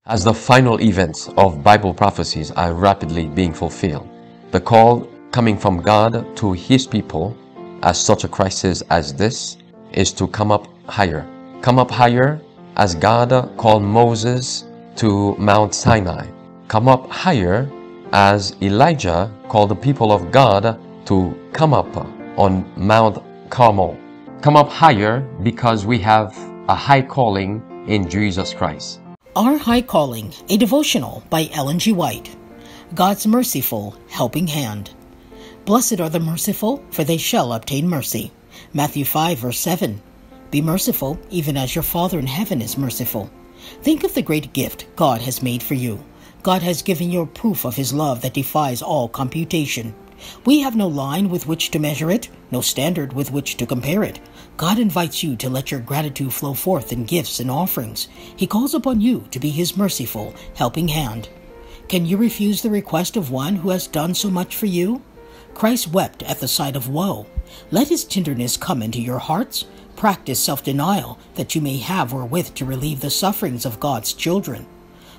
As the final events of Bible prophecies are rapidly being fulfilled, the call coming from God to His people at such a crisis as this is to come up higher. Come up higher as God called Moses to Mount Sinai. Come up higher as Elijah called the people of God to come up on Mount Carmel. Come up higher because we have a high calling in Jesus Christ. Our High Calling, a devotional by Ellen G. White. God's merciful helping hand. Blessed are the merciful, for they shall obtain mercy. Matthew 5, verse 7. Be merciful, even as your Father in heaven is merciful. Think of the great gift God has made for you. God has given you a proof of His love that defies all computation. We have no line with which to measure it, no standard with which to compare it. God invites you to let your gratitude flow forth in gifts and offerings. He calls upon you to be His merciful, helping hand. Can you refuse the request of one who has done so much for you? Christ wept at the sight of woe. Let His tenderness come into your hearts. Practice self-denial that you may have wherewith to relieve the sufferings of God's children.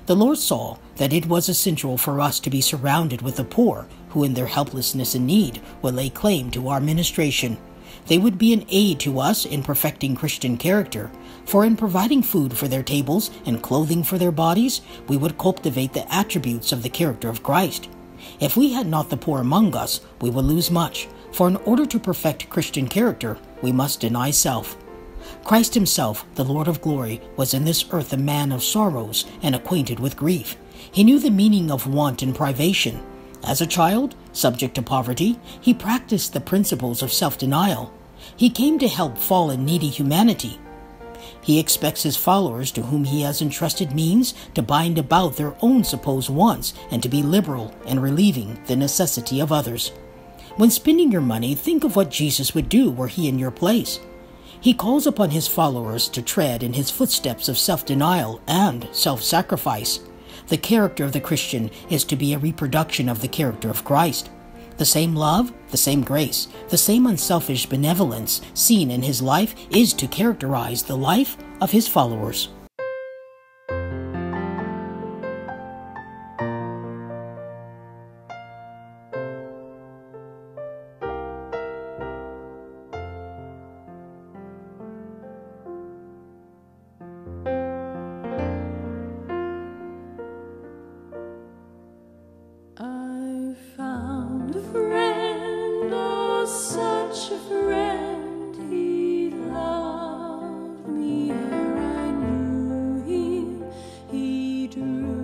The Lord saw that it was essential for us to be surrounded with the poor who in their helplessness and need would lay claim to our ministration. They would be an aid to us in perfecting Christian character, for in providing food for their tables and clothing for their bodies, we would cultivate the attributes of the character of Christ. If we had not the poor among us, we would lose much, for in order to perfect Christian character, we must deny self. Christ Himself, the Lord of glory, was in this earth a man of sorrows and acquainted with grief. He knew the meaning of want and privation. As a child, subject to poverty, He practiced the principles of self-denial. He came to help fallen, needy humanity. He expects His followers, to whom He has entrusted means, to bind about their own supposed wants and to be liberal in relieving the necessity of others. When spending your money, think of what Jesus would do were He in your place. He calls upon His followers to tread in His footsteps of self-denial and self-sacrifice. The character of the Christian is to be a reproduction of the character of Christ. The same love, the same grace, the same unselfish benevolence seen in His life is to characterize the life of His followers. I found a friend, oh, such a friend. He loved me ere I knew Him. He drew